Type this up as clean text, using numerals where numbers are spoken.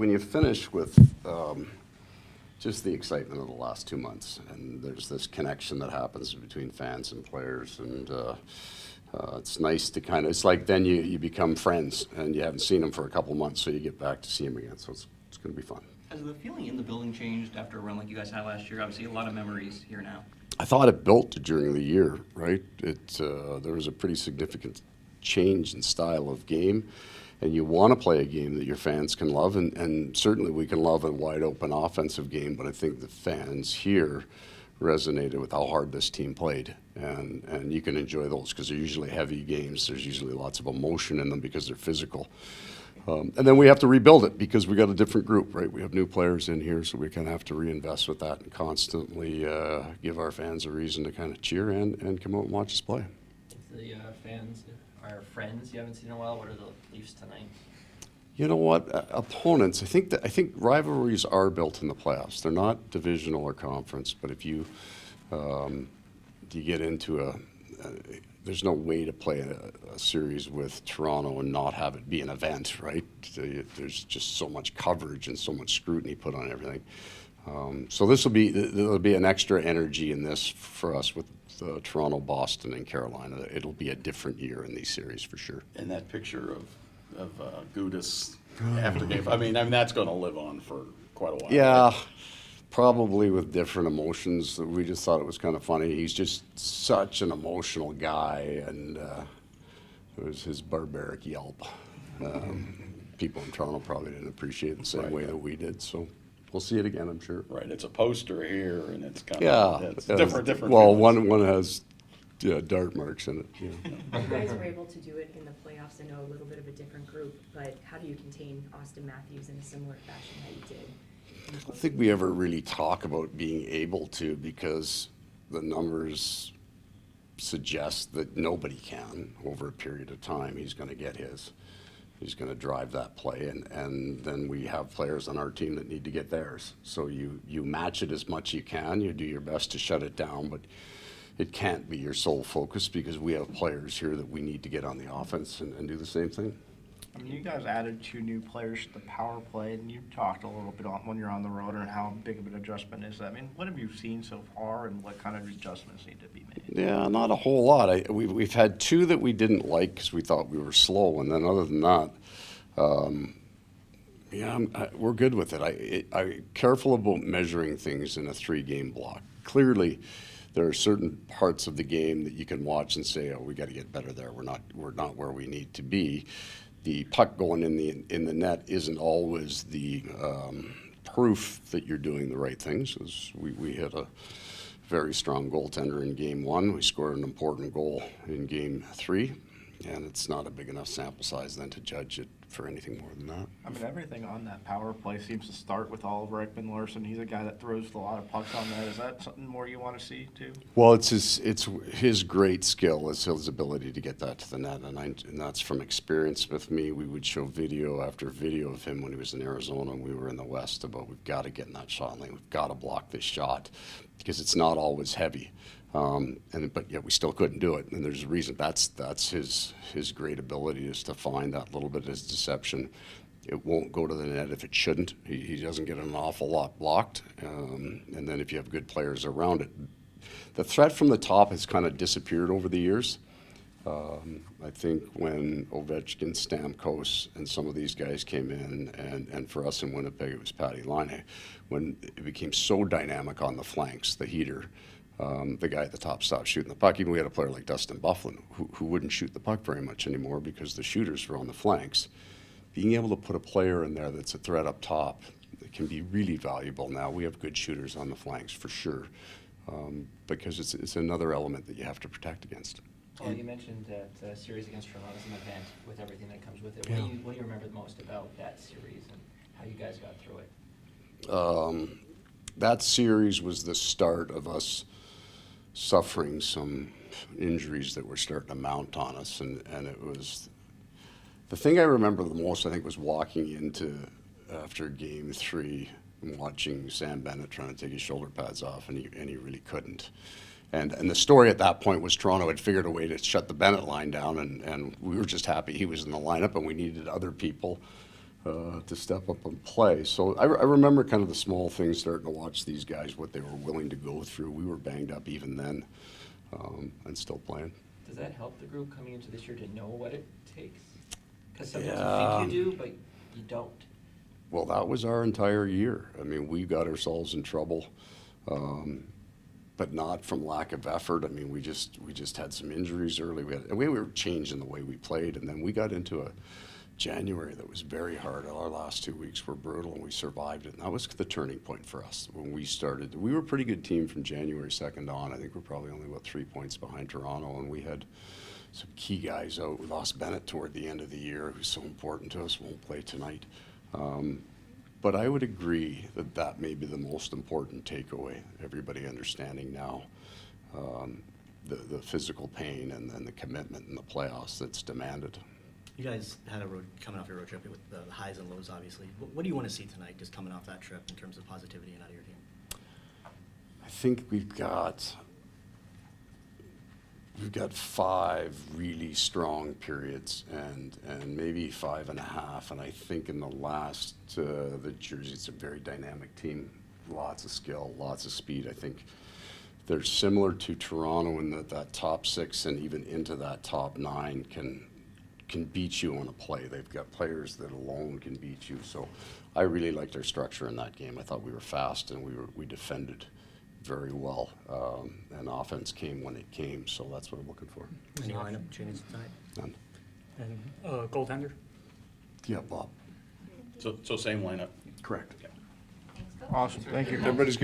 when you finish with just the excitement of the last 2 months, and there's this connection that happens between fans and players, and it's nice to kind of, it's like then you become friends, and you haven't seen them for a couple months, so you get back to see them again, so it's going to be fun. Has the feeling in the building changed after a run like you guys had last year? Obviously, a lot of memories here now. I thought it built during the year, right? There was a pretty significant change in style of game, and you want to play a game that your fans can love, and certainly we can love a wide open offensive game, but I think the fans here resonated with how hard this team played, and you can enjoy those because they're usually heavy games. There's usually lots of emotion in them because they're physical. And then we have to rebuild it because we got a different group, right? We have new players in here, so we kind of have to reinvest with that and constantly give our fans a reason to kind of cheer and come out and watch us play. The fans are friends you haven't seen in a while. What are the Leafs tonight? You know what? Opponents, I think rivalries are built in the playoffs. They're not divisional or conference, but if you get into there's no way to play a series with Toronto and not have it be an event, right? There's just so much coverage and so much scrutiny put on everything. So there'll be an extra energy in this for us with Toronto, Boston, and Carolina. It'll be a different year in these series for sure. And that picture of Gudas after game, I mean that's going to live on for quite a while. Yeah. Right? Probably with different emotions. We just thought it was kind of funny. He's just such an emotional guy, and it was his barbaric yelp. People in Toronto probably didn't appreciate it the same way that we did, so we'll see it again, I'm sure. Right, it's a poster here, and it's kind of it's different. Well, one has dart marks in it. Yeah. You guys were able to do it in the playoffs. I know a little bit of a different group, but how do you contain Austin Matthews in a similar fashion that you did? I don't think we ever really talk about being able to because the numbers suggest that nobody can over a period of time. He's going to get his. He's going to drive that play, and then we have players on our team that need to get theirs. So you match it as much as you can. You do your best to shut it down, but it can't be your sole focus because we have players here that we need to get on the offense and do the same thing. I mean, you guys added 2 new players to the power play, and you talked a little bit on when you're on the road and how big of an adjustment is that. I mean, what have you seen so far, and what kind of adjustments need to be made? Yeah, not a whole lot. We've had 2 that we didn't like because we thought we were slow, and then other than that, we're good with it. I'm careful about measuring things in a 3-game block. Clearly, there are certain parts of the game that you can watch and say, "Oh, we got to get better there. We're not where we need to be." The puck going in the net isn't always the proof that you're doing the right things. We had a very strong goaltender in Game 1. We scored an important goal in Game 3, and it's not a big enough sample size then to judge it for anything more than that. I mean, everything on that power play seems to start with Oliver Ekman-Larsson. He's a guy that throws a lot of pucks on that. Is that something more you want to see too? Well, it's his great skill is his ability to get that to the net, and that's from experience with me. We would show video after video of him when he was in Arizona and we were in the West about we've got to get in that shot lane. We've got to block this shot because it's not always heavy. But yet we still couldn't do it, and there's a reason. That's his great ability is to find that little bit of his deception. It won't go to the net if it shouldn't. He doesn't get an awful lot blocked, and then if you have good players around it, the threat from the top has kind of disappeared over the years. I think when Ovechkin, Stamkos, and some of these guys came in, and for us in Winnipeg it was Patty Laine, when it became so dynamic on the flanks, the heater. The guy at the top stopped shooting the puck. Even we had a player like Dustin Byfuglien who wouldn't shoot the puck very much anymore because the shooters were on the flanks. Being able to put a player in there that's a threat up top, it can be really valuable now. We have good shooters on the flanks for sure because it's another element that you have to protect against. Well, you mentioned that series against Toronto is an event with everything that comes with it. Yeah. What do you remember the most about that series and how you guys got through it? That series was the start of us suffering some injuries that were starting to mount on us, and it was the thing I remember the most. I think was walking into after Game 3 and watching Sam Bennett trying to take his shoulder pads off, and he really couldn't. And the story at that point was Toronto had figured a way to shut the Bennett line down, and we were just happy he was in the lineup, and we needed other people to step up and play. So I remember kind of the small things, starting to watch these guys, what they were willing to go through. We were banged up even then, and still playing. Does that help the group coming into this year to know what it takes? Because sometimes Yeah. you think you do, but you don't. Well, that was our entire year. I mean, we got ourselves in trouble, but not from lack of effort. I mean, we just had some injuries early. We were changing the way we played, and then we got into a January that was very hard. Our last 2 weeks were brutal, and we survived it. And that was the turning point for us when we started. We were a pretty good team from January 2nd on. I think we're probably only about 3 points behind Toronto, and we had some key guys out. We lost Bennett toward the end of the year, who's so important to us, won't play tonight. But I would agree that that may be the most important takeaway, everybody understanding now the physical pain and then the commitment in the playoffs that's demanded. You guys had a road, coming off your road trip with the highs and lows, obviously. What do you want to see tonight, just coming off that trip in terms of positivity and out of your team? I think we've got 5 really strong periods and maybe 5.5. And I think in the last, the Jersey's a very dynamic team, lots of skill, lots of speed. I think they're similar to Toronto in that top 6 and even into that top 9 can beat you on a play. They've got players that alone can beat you. So I really liked our structure in that game. I thought we were fast and we defended very well, and offense came when it came, so that's what I'm looking for. Any lineup changes tonight? None. And goaltender? Yeah, Bob. So same lineup. Correct. Awesome, thank you. Everybody's good.